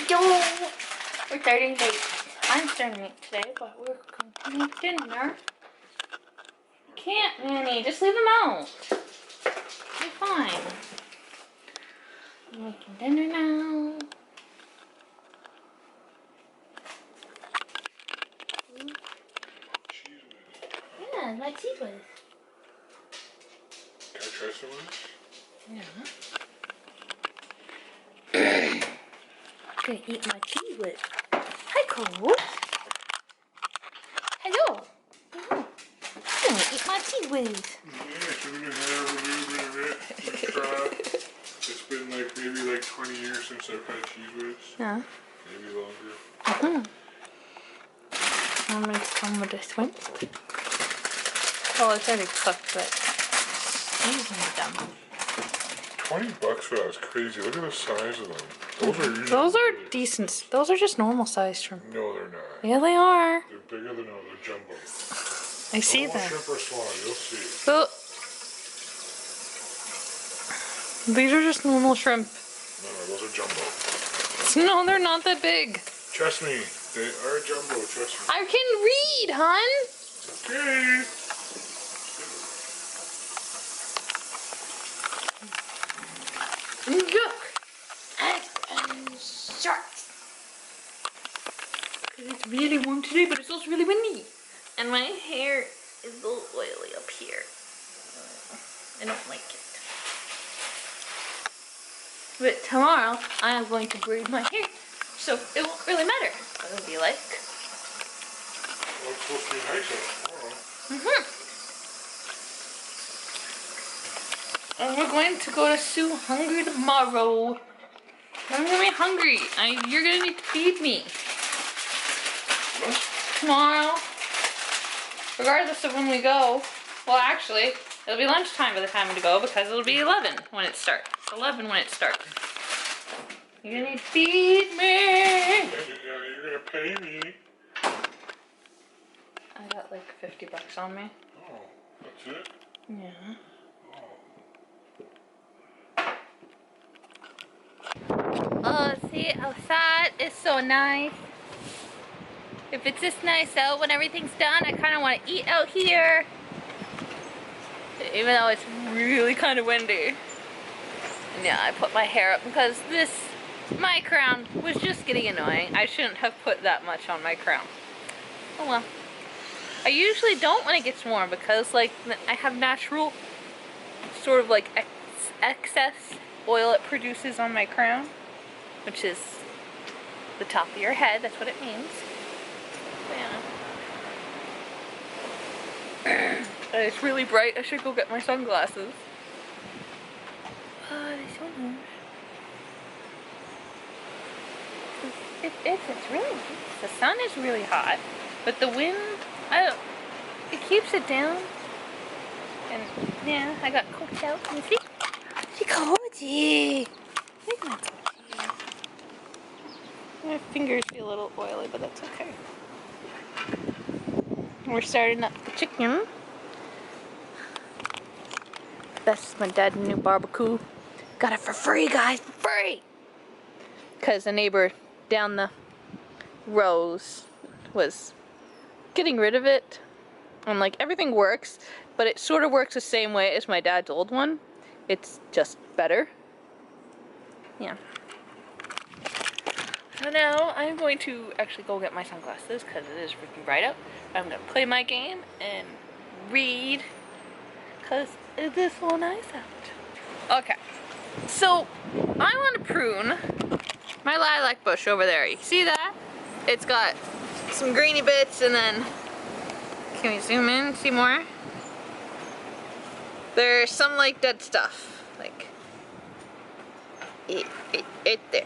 go. We're starting late. I'm starting late today, but we're going to make dinner. Can't, Manny. Just leave them out. You're fine. I'm making dinner now. Yeah, my cheese whiz. Can I try some of this? Yeah. I'm gonna eat my cheese whiz. Hi, Cole. Hello. Hello. I'm gonna eat my cheese whiz. Yeah, so we can have a little bit of it. Try. It's been maybe 20 years since I've had cheese whiz. Yeah. Maybe longer. I'm gonna come with this one. Well, it's already cooked, but seasoning them. $20 for that is crazy. Look at the size of them. Those are decent. Those are just normal sized shrimp. No, they're not. Yeah, they are. They're bigger than they're jumbo. I see them. Shrimp are small. You'll see. So, these are just normal shrimp. No, those are jumbo. No, they're not that big. Trust me, they are jumbo. Trust me. I can read, hon. Okay. Look, and sharks. Because it's really warm today, but it's also really windy. And my hair is a little oily up here. I don't like it. But tomorrow, I am going to braid my hair, so it won't really matter what it'll be like. Well, it's supposed to be nice out tomorrow. And we're going to go to Sue Hungry tomorrow. I'm gonna be hungry. You're gonna need to feed me. Tomorrow. Regardless of when we go. Well, actually, it'll be lunchtime by the time we go because it'll be 11 when it starts. 11 when it starts. You're gonna need to feed me. Yeah, you're gonna pay me. I got like $50 on me. Oh, that's it? Yeah. Oh, see, outside is so nice. If it's this nice out when everything's done, I kind of want to eat out here. Even though it's really kind of windy. And yeah, I put my hair up because my crown was just getting annoying. I shouldn't have put that much on my crown. Oh well. I usually don't when it gets warm because I have natural sort of excess oil it produces on my crown, which is the top of your head. That's what it means. Yeah. And it's really bright. I should go get my sunglasses. These ones. It's really nice. The sun is really hot, but the wind, it keeps it down. And yeah, I got cooked out. Can you see? See, Koji. Look at my Koji. My fingers feel a little oily, but that's okay. We're starting up the chicken. That's my dad's new barbecue. Got it for free, guys, for free! Because the neighbor down the rows was getting rid of it. And everything works, but it sort of works the same way as my dad's old one. It's just better. Yeah. So now I'm going to actually go get my sunglasses because it is freaking bright out. I'm going to play my game and read because it is so nice out. Okay. So I want to prune my lilac bush over there. You see that? It's got some greeny bits and then, can we zoom in, see more? There's some dead stuff. Right there.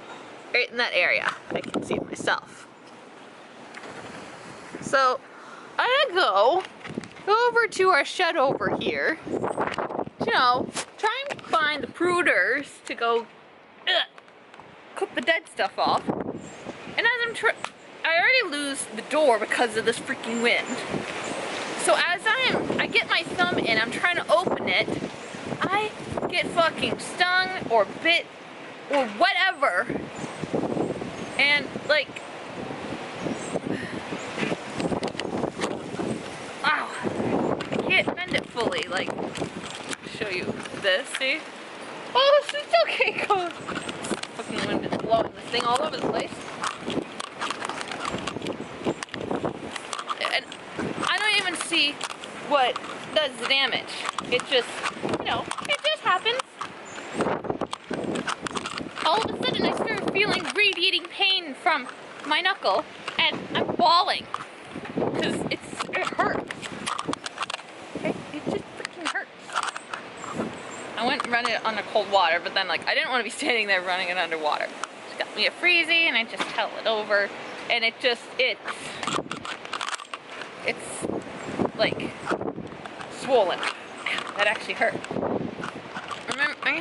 Right in that area. I can see it myself. So I'm gonna go over to our shed over here. Try and find the pruners to go cook the dead stuff off. And as I already lose the door because of this freaking wind. So as I get my thumb in, I'm trying to open it, I get fucking stung or bit or whatever And like, wow, I can't bend it fully. Like, show you this, see? Oh, it's okay, go. Fucking wind is blowing this thing all over the place. And I don't even see what does the damage. It just, you know, it just happens. All of a sudden I started feeling radiating pain from my knuckle, and I'm bawling. Because it hurts. Okay? It just freaking hurts. I went and ran it under cold water, but then like I didn't want to be standing there running it underwater. Just got me a freezy and I just held it over, and it's like swollen. Ow, that actually hurt. Remember, I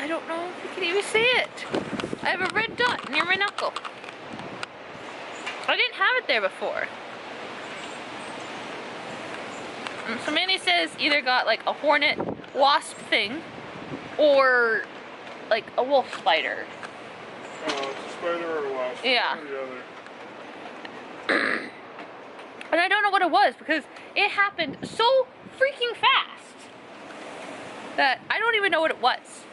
don't know if you can even see it. I have a red dot near my knuckle. I didn't have it there before. So Manny says either got like a hornet wasp thing or like a wolf spider. Oh, it's a spider or a wasp. Yeah. One or the other. And I don't know what it was because it happened so freaking fast that I don't even know what it was.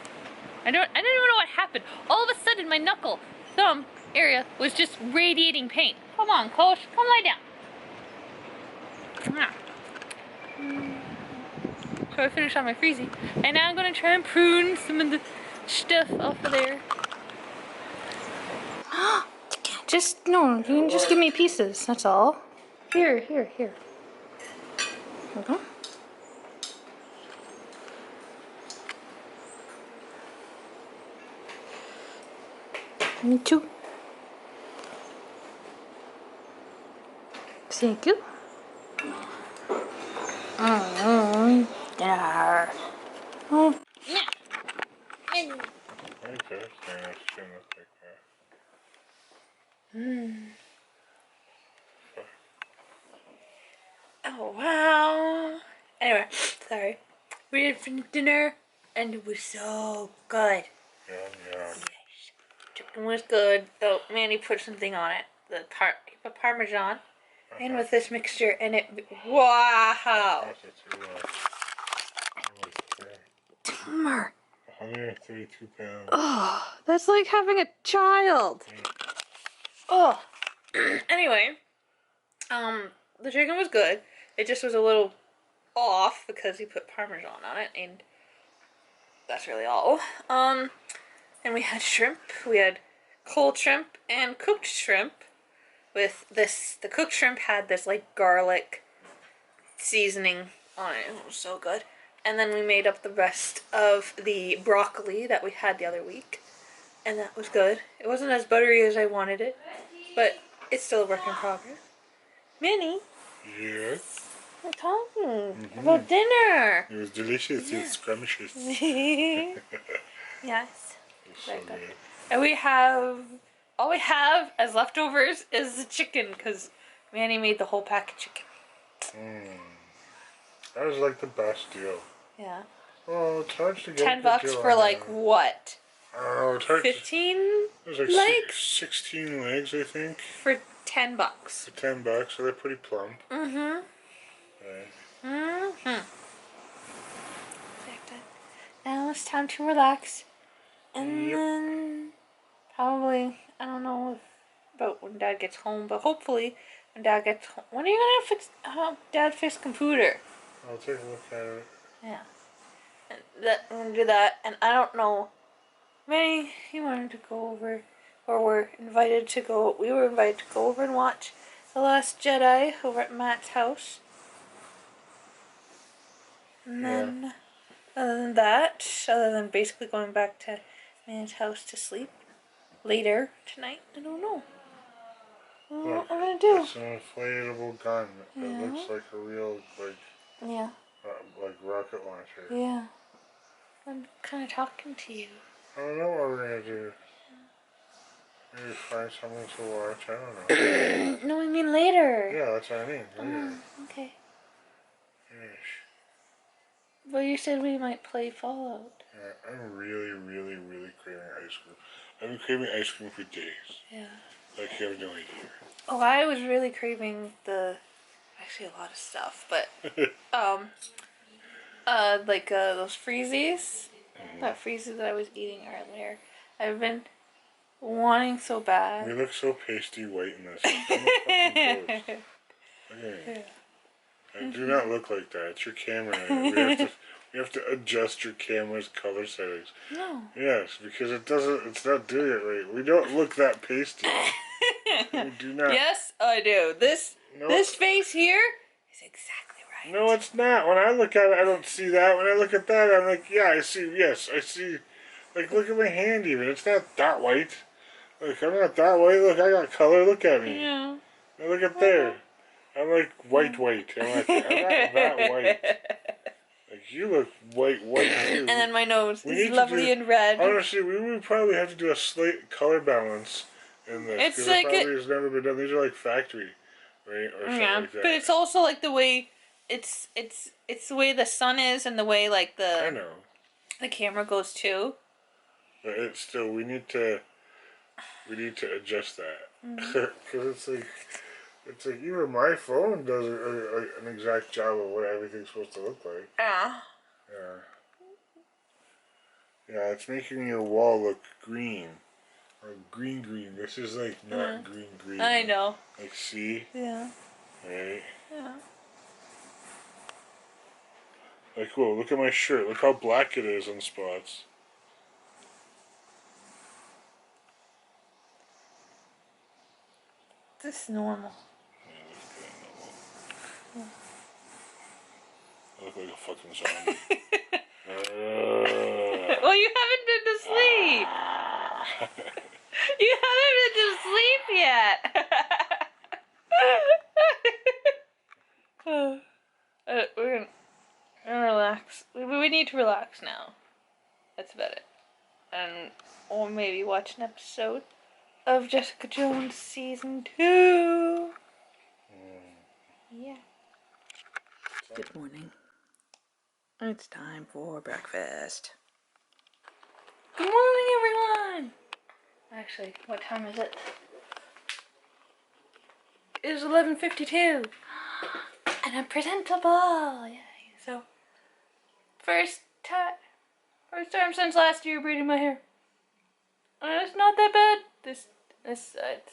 I didn't even know what happened. All of a sudden my knuckle, thumb area was just radiating pain. Come on, Coach, come lie down. So I finished on my freezy, and now I'm gonna try and prune some of the stuff off of there. No, you can just give me pieces, that's all. Here. Okay. Me too. Thank you. Dinner. Oh. Yeah. Okay, yeah, it shouldn't look like that. Oh wow. Anyway, sorry. We did finish dinner and it was so good. Yeah. Yes. Chicken was good. So Manny put something on it. He put Parmesan in with this mixture, and it wow. Tumor. 132 pounds. Oh, that's like having a child. Oh. Anyway, the chicken was good. It just was a little off because he put Parmesan on it, and that's really all. And we had shrimp. We had cold shrimp and cooked shrimp. With this, the cooked shrimp had this like garlic seasoning on it. It was so good. And then we made up the rest of the broccoli that we had the other week, and that was good. It wasn't as buttery as I wanted it, but it's still a work in progress. Minnie? Yes? We're talking about dinner. It was delicious. Yeah. It's scrumptious. Yes. It's so good. And all we have as leftovers is the chicken, because Manny made the whole pack of chicken. That was like the best deal. Yeah. Oh, it's hard to get $10 for like what? Oh, it's hard 15 it was like legs? 16 legs, I think. For $10. For $10, so they're pretty plump. Mm-hmm. Right. Now it's time to relax. And then probably, I don't know about when Dad gets home, but hopefully when Dad gets home. When are you gonna help Dad fix computer? I'll take a look at it. Yeah. And I'm gonna do that, and I don't know. Maybe he wanted to go over, or we were invited to go over and watch The Last Jedi over at Matt's house. And then, other than basically going back to Man's house to sleep later tonight, I don't know. What I'm gonna do. It's an inflatable gun. It looks like a real, like rocket launcher. Yeah. I'm kind of talking to you. I don't know what we're gonna do. Maybe find something to watch. I don't know. No, I mean later. Yeah, that's what I mean. Later. Okay. Yes. Well, you said we might play Fallout. I'm really, really, really craving ice cream. I've been craving ice cream for days. Yeah. Like you have no idea. Oh, I was really craving actually a lot of stuff, but those freezies. That freezy that I was eating earlier. I've been wanting so bad. We look so pasty white in this. I'm a fucking toast. Okay. I do not look like that. It's your camera. We have to adjust your camera's color settings. No. Yes, because it's not doing it right. We don't look that pasty. We do not. Yes, I do. This face here is exactly right. No, it's not. When I look at it, I don't see that. When I look at that, I'm like, yeah, I see. Yes, I see. Like, look at my hand even. It's not that white. Look, I'm not that white. Look, I got color. Look at me. Yeah. Now look at there. I'm like white. I'm not that white. Like, you look white too. And then my nose is lovely and red. Honestly, we would probably have to do a slight color balance in this. It's like it has never been done. These are like factory, right? Or something like that. But it's also like the way it's the way the sun is and the way like I know. the camera goes too. But it's still we need to adjust that because it's like even my phone does an exact job of what everything's supposed to look like. Yeah. Yeah, it's making your wall look green. Or green. This is like not green. I know. Like see? Yeah. Right? Yeah. Like whoa, look at my shirt. Look how black it is on spots. This is normal. I look like a fucking zombie. Well, you haven't been to sleep. You haven't been to sleep yet. We're gonna relax. We need to relax now. That's about it. Or maybe watch an episode of Jessica Jones season 2. Yeah. Good morning. It's time for breakfast. Good morning, everyone! Actually, what time is it? It is 11:52. And I'm presentable! Yay. So, first time since last year braiding my hair. And it's not that bad. This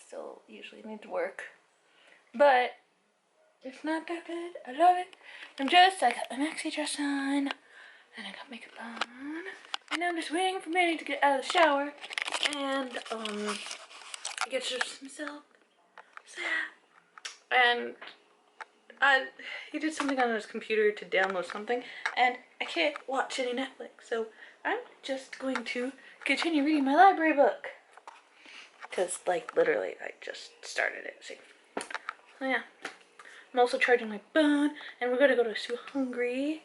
still usually needs work. But it's not that bad. I love it. I got my maxi dress on. And I got makeup on. And I'm just waiting for Manny to get out of the shower. And, get himself. So, yeah. And, he did something on his computer to download something. And I can't watch any Netflix. So, I'm just going to continue reading my library book. Because, like, literally, I just started it. So, yeah. I'm also charging my phone, and we're gonna go to So Hungry,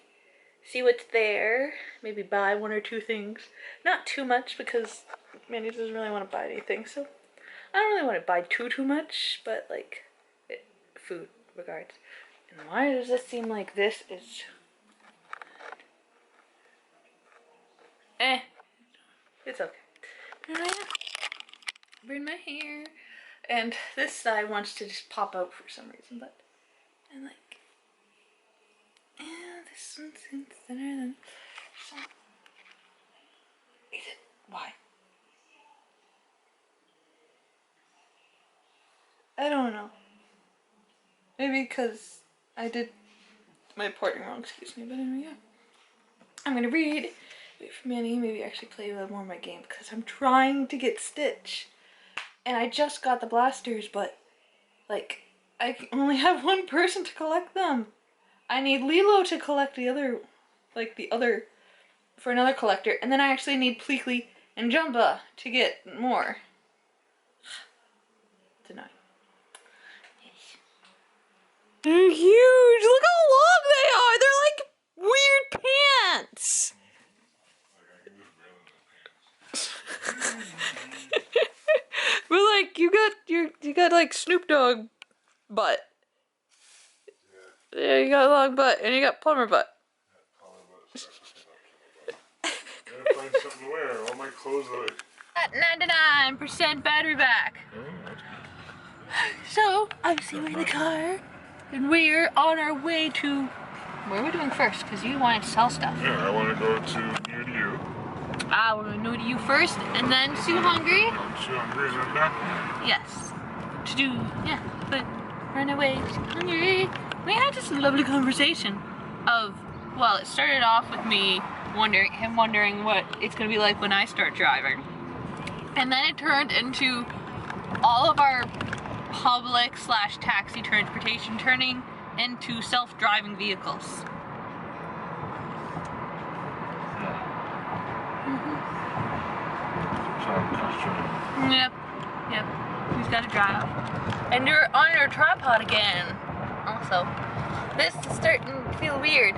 see what's there, maybe buy 1 or 2 things. Not too much, because Mandy doesn't really want to buy anything, so I don't really want to buy too much, but, like, food, regards. And why does this seem like this is... It's okay. And I burn my hair, and this side wants to just pop out for some reason, but... And like, this one seems thinner than some. Is it? Why? I don't know. Maybe because I did my porting wrong, excuse me, but anyway, yeah. I'm gonna read, wait for Manny, maybe actually play a little more of my game, because I'm trying to get Stitch. And I just got the blasters, but, like, I only have 1 person to collect them. I need Lilo to collect the other, for another collector. And then I actually need Pleakley and Jumba to get more. Denied. Yes. They're huge! Look how long they are! They're like weird pants! But like, you got like Snoop Dogg butt. Yeah, you got a long butt, and you got plumber butt. Gotta find something to wear. All my clothes are like... At 99% battery back. Oh, So, obviously we're in the car, and we're on our way to... What are we doing first? Because you wanted to sell stuff. Yeah, I want to go to New to You. We're going to New to You first, and then Sue Hungry. Sue Hungry, is that back? Yes. To do, yeah, but run away, Sue Hungry. We had just a lovely conversation of, well, it started off with me wondering what it's going to be like when I start driving. And then it turned into all of our public / taxi transportation turning into self-driving vehicles. Yep. We've got to drive. And you're on your tripod again. Also, this is starting to feel weird,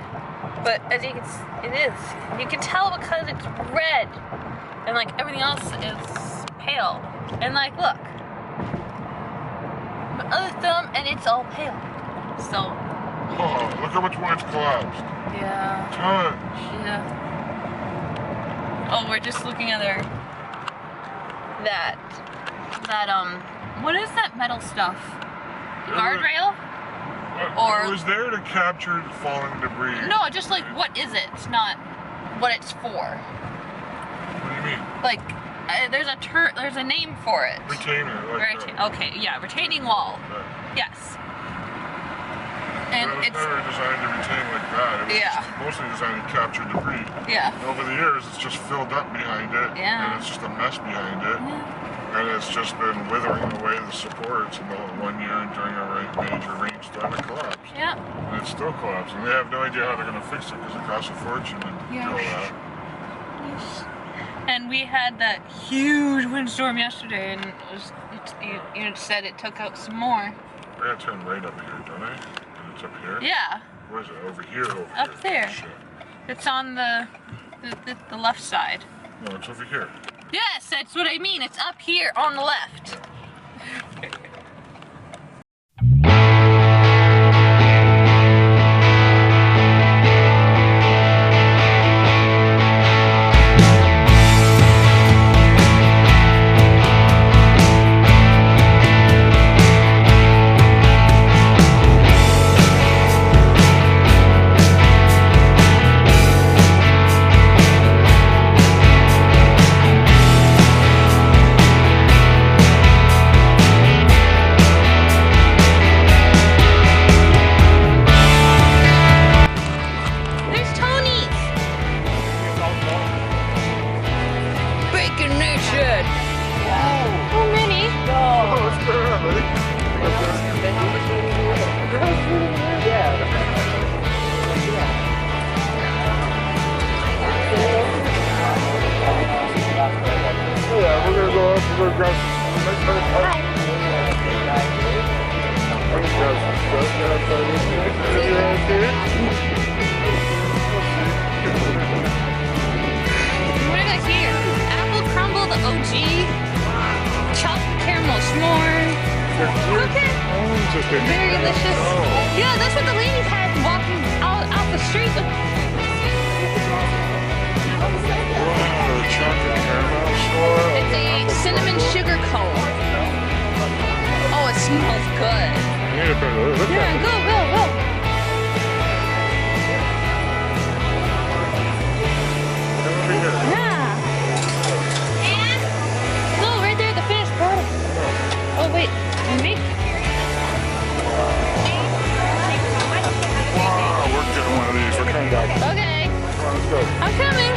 but as you can it is. You can tell because it's red, and like everything else is pale. And like, look, my other thumb, and it's all pale. So. Oh, look how much more it's collapsed. Yeah. Tons. Yeah. Oh, we're just looking at that what is that metal stuff? Guardrail? Or it was there to capture falling debris. no, just like what is it? It's not what it's for. What do you mean? Like there's a name for it. Retainer. Like okay, yeah, retaining wall. Right. Yes. And it was never designed to retain like that. It was mostly designed to capture debris. Yeah. And over the years, it's just filled up behind it. Yeah. And it's just a mess behind it. Yeah. And it's just been withering away the supports. And the 1 year during a major rainstorm, it collapsed. Yeah. And it's still collapsing. They have no idea how they're going to fix it because it costs a fortune to do all that. Yes. And we had that huge windstorm yesterday, and you said it took out some more. I gotta turn right up here, don't I? And it's up here? Yeah. Where is it? Over here? Up there. Shit. It's on the left side. No, it's over here. Yes, that's what I mean. It's up here on the left. What do I got here? Apple crumble, the OG, chocolate caramel s'more. Okay. Very delicious. Yeah, that's what the lady had walking out the street with. Chocolate caramel s'more. It's a cinnamon sugar cone. Oh, it smells good. Yeah, go. Yeah. And no, right there, the finished product. Oh wait, me? Wow, we're getting one of these. We're coming back. Okay. Come on, let's go. I'm coming.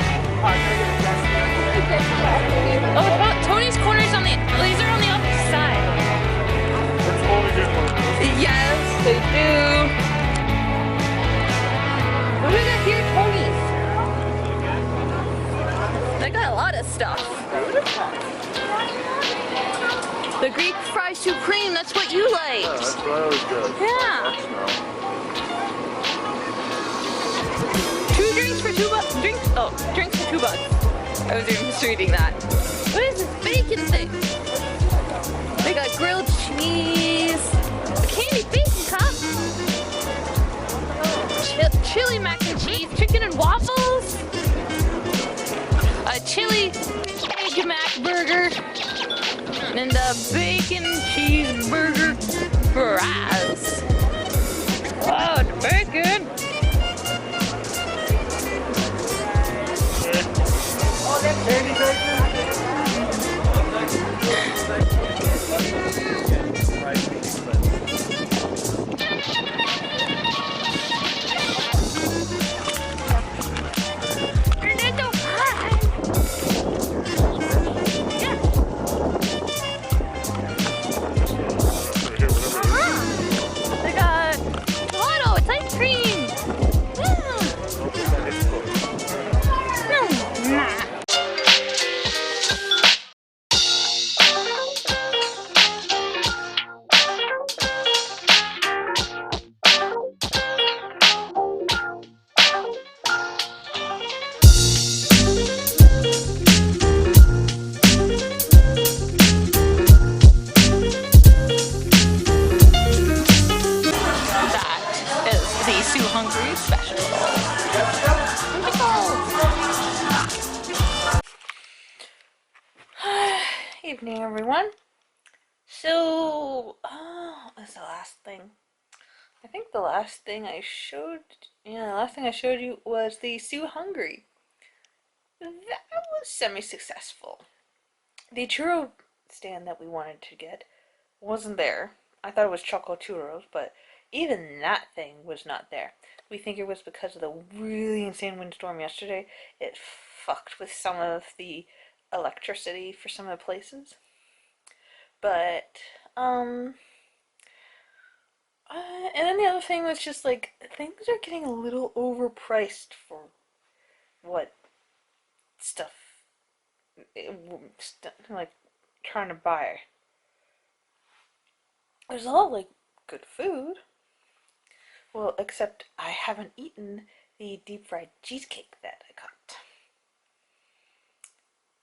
Oh, Tony's corner's on the. These are on the opposite side. We're totally getting one of those. Yes, they do. What do we got here, Tony's? They got a lot of stuff. The Greek fry supreme, that's what you liked. Yeah, that's what I always get. Yeah. Drinks for $2. I was just reading that. What is this bacon thing? They got grilled cheese, a candy bacon cup, chili mac and cheese, chicken and waffles, a chili egg mac burger, and a bacon cheeseburger. fries. Oh, very good. Oh, that's dirty bacon. Fernando pie. Yeah. They got gelato. It's ice cream. Nah. That is the Sue Hungry special. Evening, everyone. So, what was the last thing? I think the last thing I showed, the last thing I showed you was the Sue Hungry. That was semi-successful. The churro stand that we wanted to get wasn't there. I thought it was Choco Churros, but even that thing was not there. We think it was because of the really insane windstorm yesterday. It fucked with some of the electricity for some of the places. But, and then the other thing was just like, things are getting a little overpriced for what stuff, like, trying to buy. There's a lot like good food. Well, except I haven't eaten the deep fried cheesecake that I got.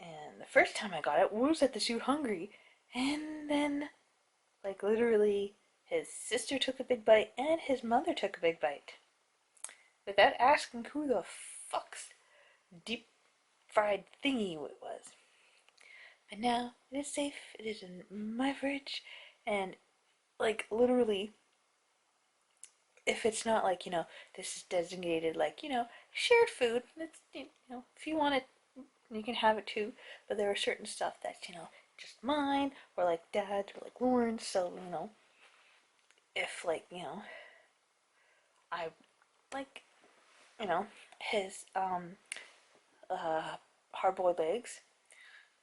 And the first time I got it was at the Sue Hungry, and then, like, literally, his sister took a big bite and his mother took a big bite. Without asking who the fuck's deep fried thingy it was. But now it is safe. It is in my fridge, and like literally, if it's not like this is designated like shared food. It's if you want it, you can have it too. But there are certain stuff that's just mine or like Dad's or like Lauren's. So if like I like his hard boiled eggs.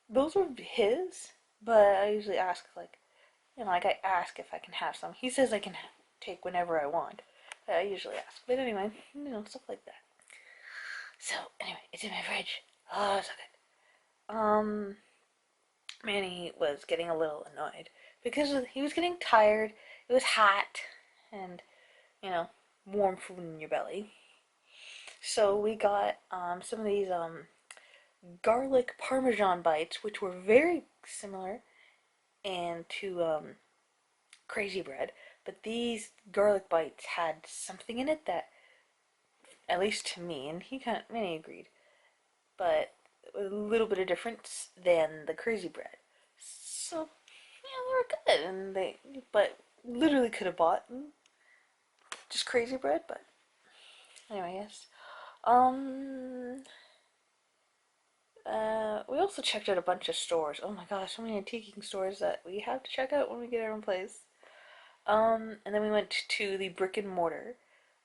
Those were his, but I usually ask like like I ask if I can have some. He says I can take whenever I want. I usually ask, but anyway, stuff like that. So anyway, it's in my fridge. Oh, so good. Manny was getting a little annoyed because he was getting tired. It was hot, and warm food in your belly. So we got some of these garlic parmesan bites, which were very similar and to crazy bread, but these garlic bites had something in it that, at least to me, and many agreed, but a little bit of difference than the crazy bread. So they were good, but literally could have bought just crazy bread, but anyway, yes. We also checked out a bunch of stores. Oh my gosh, so many antiquing stores that we have to check out when we get our own place. And then we went to the brick and mortar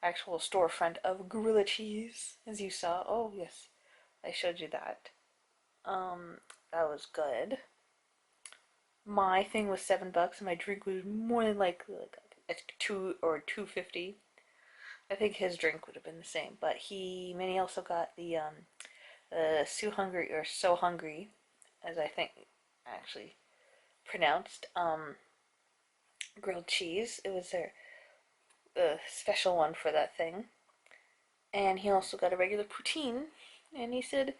actual storefront of Gorilla Cheese, as you saw. Oh yes, I showed you that. That was good. My thing was $7, and my drink was more than likely like a $2 or $2.50. I think his drink would have been the same, but Manny also got the So Hungry or So Hungry, as I think actually pronounced, grilled cheese. It was a special one for that thing. And he also got a regular poutine, and he said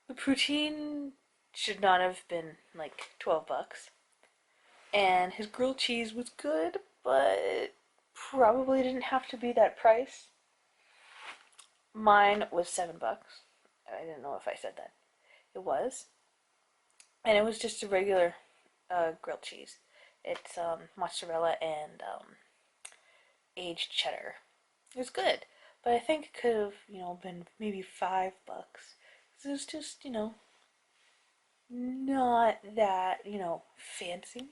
the poutine should not have been like $12. And his grilled cheese was good, but probably didn't have to be that price. Mine was $7. I didn't know if I said that. It was. And it was just a regular grilled cheese. It's mozzarella and aged cheddar. It was good, but I think it could have, been maybe $5. It was just, not that, fancy,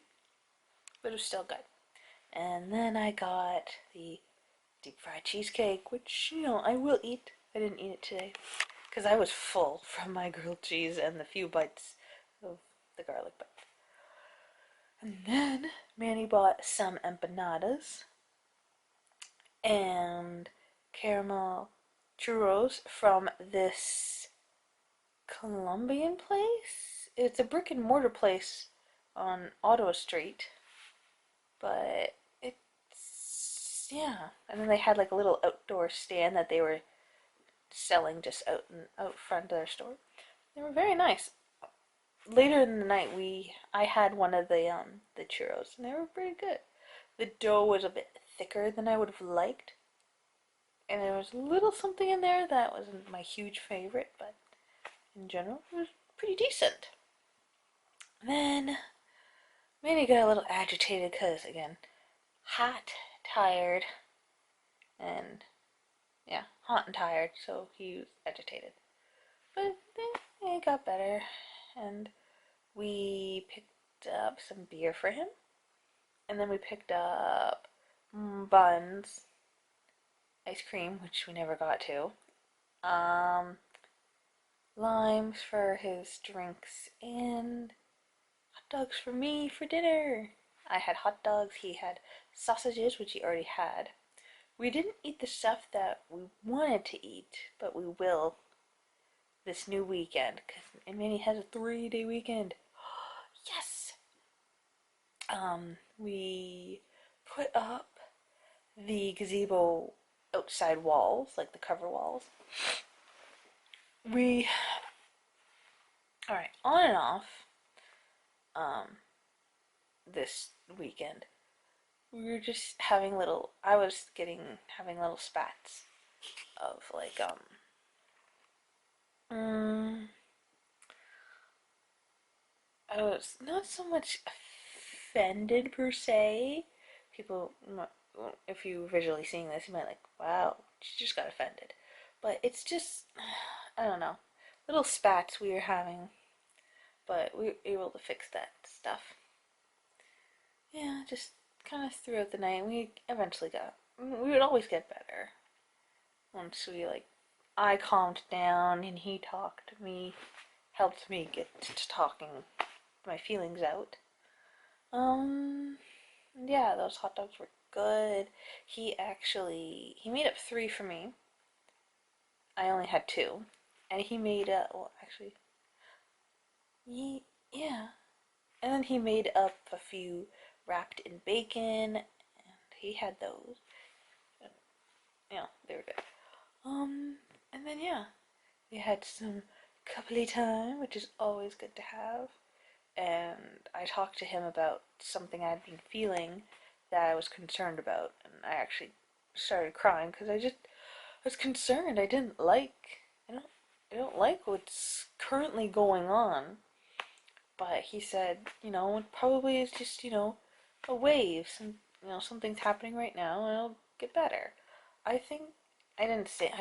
but it was still good. And then I got the deep fried cheesecake, which, I will eat. I didn't eat it today because I was full from my grilled cheese and the few bites of the garlic bread. And then Manny bought some empanadas and caramel churros from this Colombian place. It's a brick and mortar place on Ottawa Street, but yeah. And then they had like a little outdoor stand that they were selling just out front of their store. They were very nice. Later in the night, I had one of the churros, and they were pretty good. The dough was a bit thicker than I would have liked, and there was a little something in there that wasn't my huge favorite, but in general, it was pretty decent. Then Manny got a little agitated because, again, hot, tired, and yeah, hot and tired, so he was agitated. But it got better, and we picked up some beer for him, and then we picked up buns, ice cream, which we never got to, limes for his drinks, and hot dogs for me for dinner. I had hot dogs, he had sausages, which he already had. We didn't eat the stuff that we wanted to eat, but we will this new weekend, because Manny has a 3-day weekend. Yes! We put up the gazebo outside walls, like the cover walls. Alright, on and off, this weekend, we were just having having little spats of like, I was not so much offended per se. People, if you are visually seeing this, you might like, wow, she just got offended. But it's just, I don't know, little spats we were having, but we were able to fix that stuff. Yeah, just kind of throughout the night, we would always get better once I calmed down and he talked to me, helped me get to talking my feelings out. Yeah, those hot dogs were good. He made up 3 for me. I only had 2. And he made yeah. And then he made up a few wrapped in bacon, and he had those. And, they were good. And then yeah, we had some coupley time, which is always good to have. And I talked to him about something I'd been feeling that I was concerned about, and I actually started crying because I was concerned. I don't like what's currently going on. But he said, it probably is just, a wave. Something's happening right now, and it'll get better. I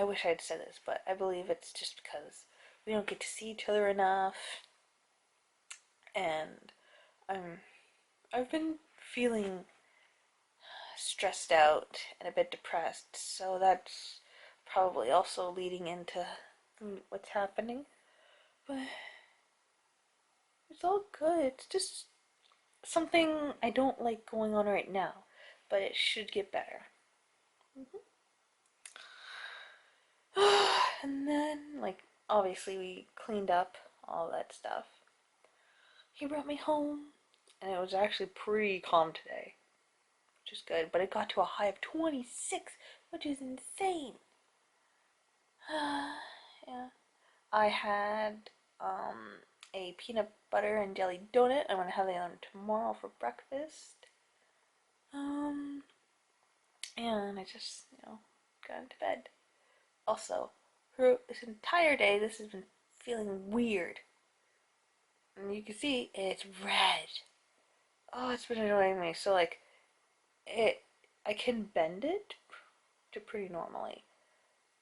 wish I had said this, but I believe it's just because we don't get to see each other enough, and I've been feeling stressed out and a bit depressed, so that's probably also leading into what's happening. But it's all good. It's just something I don't like going on right now, but it should get better. And then, obviously, we cleaned up all that stuff. He brought me home, and it was actually pretty calm today, which is good, but it got to a high of 26, which is insane. Yeah. I had a peanut butter and jelly donut. I'm gonna have that tomorrow for breakfast. And I just, got into bed. Also, for this entire day, this has been feeling weird. And you can see it's red. Oh, it's been annoying me. So like, I can bend it to pretty normally,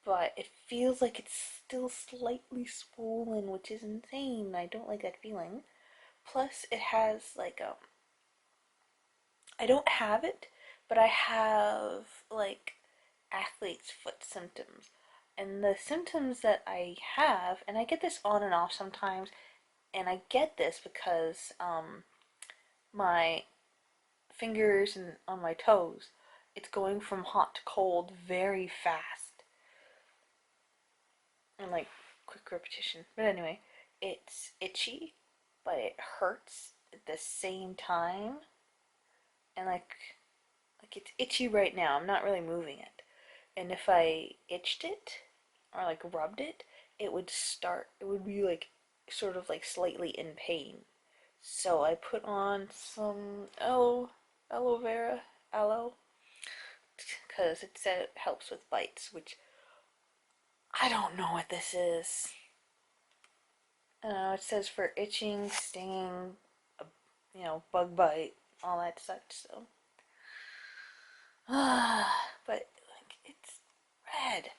but it feels like it's still slightly swollen, which is insane. I don't like that feeling. Plus, it has like I don't have it, but I have like athlete's foot symptoms. And the symptoms that I have, and I get this on and off sometimes, and I get this because my fingers and on my toes, it's going from hot to cold very fast. And like quick repetition. But anyway, it's itchy, but it hurts at the same time. And like it's itchy right now. I'm not really moving it. And if I itched it or like rubbed it, it would be like sort of like slightly in pain. So I put on some aloe vera, aloe, because it said it helps with bites, which I don't know what this is. It says for itching, stinging, bug bite, all that such. So, but like it's red.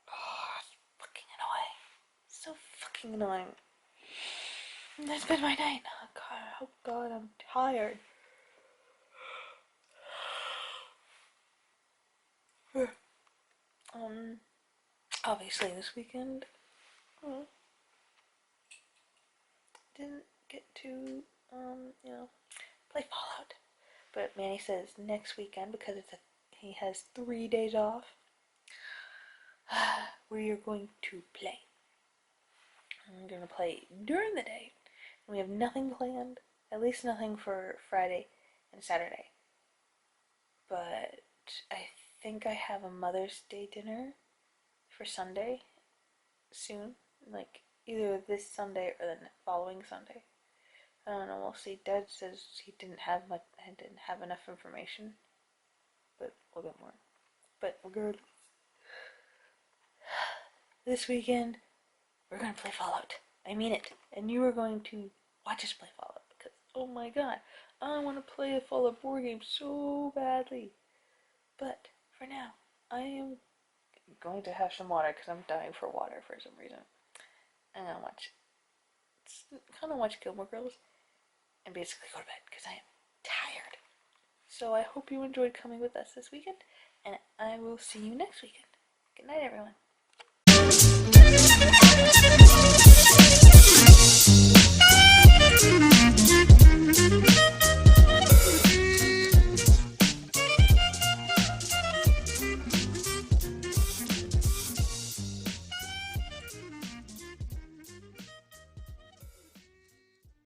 Oh, it's fucking annoying. So fucking annoying. And that's been my night. Oh God, I'm tired. um, Obviously this weekend, didn't get to, play Fallout. But Manny says next weekend, because he has 3 days off, we are going to play. I'm going to play during the day. We have nothing planned, at least nothing for Friday and Saturday. But I think I have a Mother's Day dinner for Sunday soon, like either this Sunday or the following Sunday. I don't know. We'll see. Dad says he didn't have enough information, but we'll get more. But regardless, this weekend we're gonna play Fallout. I mean it, and you are going to watch us play Fallout because oh my God, I want to play a Fallout board game so badly. But for now, I am going to have some water because I'm dying for water for some reason. And I'm gonna watch Gilmore Girls and basically go to bed because I am tired. So I hope you enjoyed coming with us this weekend, and I will see you next weekend. Good night, everyone.